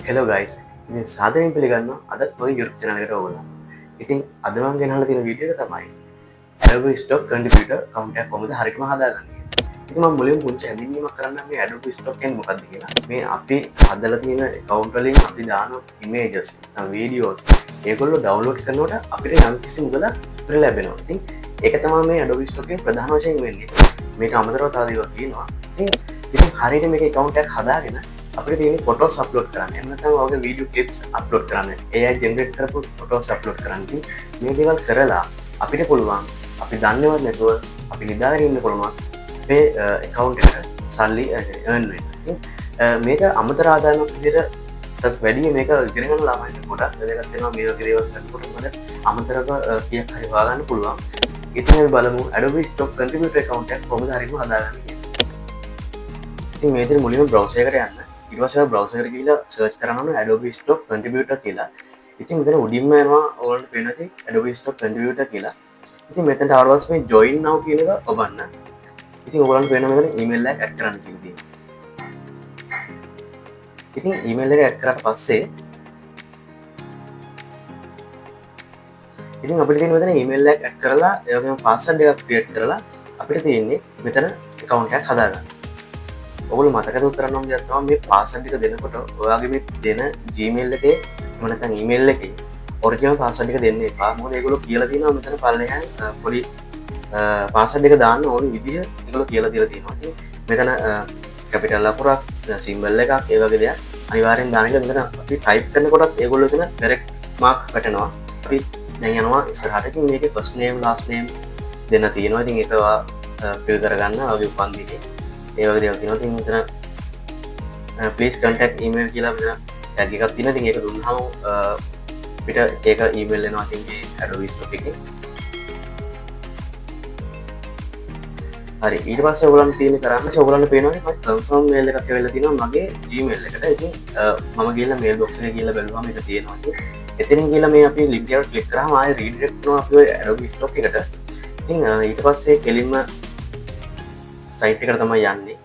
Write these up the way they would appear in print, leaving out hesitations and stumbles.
Hello guys. ඉතින් සාදරයෙන් පිළිගන්නවා අදත් මගේ YouTube channel එකට ඔයගොල්ලෝ. ඉතින් අද මම ගෙනල්ලා තියෙන වීඩියෝ එක තමයි Adobe Stock Contributor account එකක් කොහොමද හරියටම හදාගන්නේ. ඉතින් මම මුලින්ම පුංචි හැඳින්වීමක් කරන්න මේ Adobe Stock කියන්නේ මොකක්ද කියලා. මේ අපි හදලා තියෙන account වලින් අපි දාන images, videos ඒගොල්ලෝ download කරනකොට අපිට යම්කිසි මුදලක් අපිට ලැබෙනවා. ඉතින් ඒක තමයි මේ Adobe Stock එකේ ප්‍රධාන වශයෙන් වෙන්නේ. මේක අමතරව තව දේවල් තියෙනවා. ඉතින් හරියට මේක account එකක් හදාගෙන අපිට තියෙන ෆොටෝස් අප්ලෝඩ් කරන්න. එහෙම නැත්නම් ඔයගේ වීඩියෝ ක්ලිප්ස් අප්ලෝඩ් කරන්න. AI ජෙනරේට් කරපු ෆොටෝස් අප්ලෝඩ් කරන්න. ඉතින් මේ දේවල් කරලා අපිට පුළුවන් අපි දන්නේවත් නැතුව අපි නිදාගෙන ඉන්න පුළුවන් අපේ account එකට සල්ලි earn වෙන්න. ඉතින් මේක අමතර ආදායමක් විදිහට වැඩි මේක ඉගෙන ගන්න ළමයින්ට ගොඩක් වැදගත් වෙනවා මේ වගේ දේවල් කරනකොට. මොකද අමතරව කීයක් හරි හොයාගන්න පුළුවන්. ඉතින් අපි බලමු Adobe Stock Contributor account එක කොහොමද හරියටම හදාගන්නේ කියලා. ඉතින් මේ විදිහට මුලින්ම browser එකට යන්න. ඊට පස්සේ browser එකට ගිහිල්ලා search කරන්න ඕනේ Adobe Stock Contributor කියලා. ඉතින් මෙතන උඩින්ම යනවා ඔයාලට පේනවා ඉතින් Adobe Stock Contributor කියලා. ඉතින් මෙතනට ආවට පස්සේ මේ join now කියන එක ඔබන්න. ඉතින් ඔයාලට පේනවා මෙතන email එක add කරන්න කියලා තියෙනවා. ඉතින් email එක add කරාට පස්සේ ඉතින් අපිට තියෙන මෙතන email එක add කරලා ඒ වගේම password එකක් create කරලා අපිට තියෙන්නේ මෙතන account එකක් හදාගන්න. ඔගොල්ලෝ මතක කරගන්න ඕනේ තමයි මේ පාස්වර්ඩ් එක දෙනකොට ඔයාගේ මේ දෙන Gmail එකේ එහෙම නැත්නම් email එකේ ඔරිජිනල් පාස්වර්ඩ් එක දෙන්න එපා. මොකද ඒගොල්ලෝ කියලා තියෙනවා මෙතන පල්ලෙහාන් පොඩි පාස්වර්ඩ් එක දාන්න ඕනි විදිහ ඒගොල්ලෝ කියලා දීලා තියෙනවා. ඉතින් මෙතන කැපිටල් අකුරක් සිම්බල් එකක් ඒ වගේ දේවල් අනිවාර්යෙන් දාන්න එක මෙතන අපි ටයිප් කරනකොටත් ඒගොල්ලෝ එතන correct mark වැටෙනවා. අපි දැන් යනවා ඉස්සරහට. ඉතින් මේකේ first name last name දෙන්න තියෙනවා. ඉතින් ඒක fill කරගන්න ඔයාගේ උපන්දිනේ ඒ වගේ දේවල් තියෙනවා. ඉතින් මෙතන please contact email කියලා මෙතන tag එකක් තියෙනවා. ඉතින් ඒක දුන්නාම අපිට ඒක email එනවා. ඉතින් මේ Adobe Stock එකේ. හරි ඊට පස්සේ ඔයගොල්ලන්ට තියෙන කරන්නේ ඔයගොල්ලන්ට පේනවා මම confirm mail එකක් ඇවිල්ලා තියෙනවා මගේ Gmail එකට. ඉතින් මම ගිහලා mail box එකේ ගිහලා බැලුවා මේක තියෙනවා. ඉතින් එතනින් ගිහලා මේ අපි link එකට click කරාම ආයෙ redirect වෙනවා අපි Adobe Stock එකට. ඉතින් ඊට පස්සේ කෙලින්ම සයිට් එකට තමයි යන්නේ.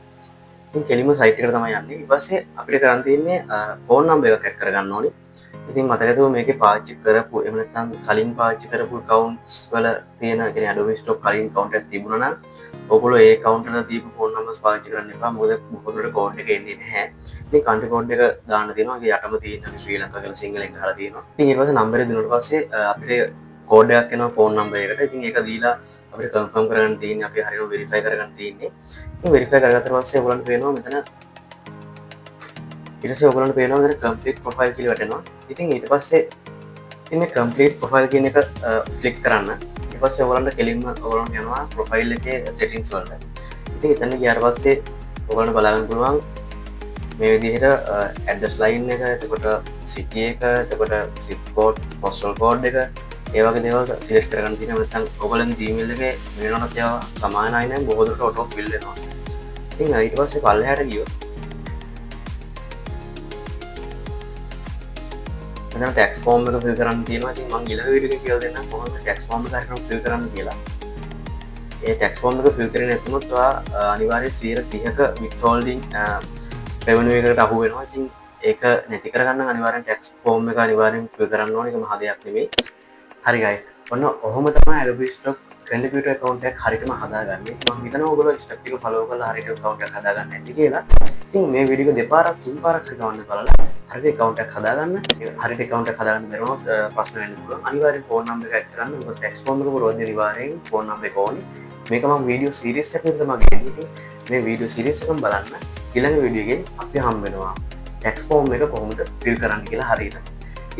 ඉතින් කෙලින්ම සයිට් එකට තමයි යන්නේ. ඊට පස්සේ අපිට කරන් තියෙන්නේ ෆෝන් නම්බර් එකක් ඇඩ් කරගන්න ඕනේ. ඉතින් මතකද මේකේ පාවිච්චි කරපු එහෙම නැත්නම් කලින් පාවිච්චි කරපු accounts වල තියෙන කියන්නේ Adobe Stock කලින් account එකක් තිබුණා නම් ඔයගොල්ලෝ ඒ account එකට දීපු ෆෝන් නම්බර්ස් පාවිච්චි කරන්න එපා. මොකද මොකදට කෝඩ් එක එන්නේ නැහැ. ඉතින් country code එක දාන්න තියෙනවා. ඒක යටම තියෙන ශ්‍රී ලංකා කියලා සිංහලෙන් ගහලා තියෙනවා. ඉතින් ඊට පස්සේ නම්බරේ දුන්නාට පස්සේ අපිට කෝඩ් එකක් එනවා ෆෝන් නම්බර් එකට. ඉතින් ඒක දීලා අපිට කන්ෆර්ම් කරගන්න තියෙන්නේ අපි හරියටම වෙරිෆයි කරගන්න තියෙන්නේ. ඉතින් වෙරිෆයි කරගත්තට පස්සේ ඔයගොල්ලන්ට පේනවා මෙතන ඊට පස්සේ ඔයගොල්ලන්ට පේනවා මෙතන complete profile කියලා වැටෙනවා. ඉතින් ඊට පස්සේ ඉතින් මේ complete profile කියන එක ක්ලික් කරන්න. ඊට පස්සේ ඔයගොල්ලන්ට කෙලින්ම ඔයගොල්ලන්ට යනවා profile එකේ settings වලට. ඉතින් එතන ගියාට පස්සේ ඔයගොල්ලන්ට බලන්න පුළුවන් මේ විදිහට address line එක, එතකොට city එක, එතකොට zip code, postal code එක ඒ වගේ දේවල් සිලෙක්ට් කරගන්න තියෙනවා. නැත්නම් ඔයගොල්ලන්ගේ Gmail එකේ වෙනවනත් ඒවා සමානයි නම් බොහෝ දුරට auto fill වෙනවා. ඉතින් ඊට පස්සේ පල්ලෙහාට ගියොත් මෙතන tax form එක fill කරන්න තියෙනවා. ඉතින් මම ඊළඟ වීඩියෝ එකේ කියලා දෙන්නම් කොහොමද tax form එක හරියට fill කරන්න කියලා. ඒ tax form එක fill කරේ නැත්නම් ඔයා අනිවාර්යයෙන් 130ක withholding revenue එකකට අහු වෙනවා. ඉතින් ඒක නැති කරගන්න අනිවාර්යෙන් tax form එක අනිවාර්යෙන් fill කරන්න ඕනේ. ඒක මහ දෙයක් නෙමෙයි. හරි guys ඔන්න ඔහොම තමයි Adobe Stock Contributor account එකක් හරියටම හදාගන්නේ. මම හිතනවා ඔයගොල්ලෝ step ටික follow කරලා හරියට account එකක් හදාගන්න ඇති කියලා. ඉතින් මේ වීඩියෝ එක දෙපාරක් තුන් පාරක් හරි ගන්න බලලා හරියට account එකක් හදාගන්න. හරියට account එකක් හදාගන්න බැරුණොත් ප්‍රශ්න වෙන්න පුළුවන්. අනිවාර්යෙන් phone number එක add කරන්න. මොකද tax form එක පුරවද්දී අනිවාර්යෙන් phone number එක ඕනේ. මේක මම වීඩියෝ series එකක් විතර මම ගෙන්නේ. ඉතින් මේ වීඩියෝ series එකම බලන්න. ඊළඟ වීඩියෝ එකෙන් අපි හම් වෙනවා tax form එක කොහොමද fill කරන්න කියලා හරියට.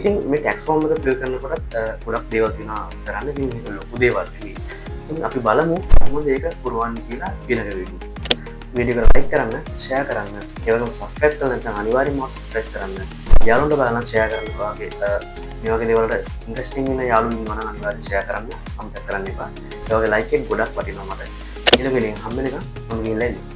ඉතින් මේ tax form එක fill කරනකොට ගොඩක් දේවල් තියෙනවා කරන්න. ඉතින් මේක ලොකු දේවල් නෙමෙයි. ඉතින් අපි බලමු කොහොමද ඒක පුරවන්නේ කියලා ඊළඟ වීඩියෝ. වීඩියෝ එක like කරන්න, share කරන්න, ඒ වගේම subscribe කරලා නැත්නම් අනිවාර්යයෙන්ම subscribe කරන්න. යාළුවන්ට බලන්න share කරන්න ඔයාගේ මේ වගේ දේවල්ට ඉන්ට්‍රෙස්ටිං වෙන යාළුවෝ ඉන්නවා නම් අනිවාර්යයෙන් share කරන්න අමතක කරන්න එපා. ඒ වගේ like එක ගොඩක් වටිනවා මට. ඊළඟ වීඩියෝ එකෙන් හම්බ වෙනකම් මම ගිහින් ඉන්නේ.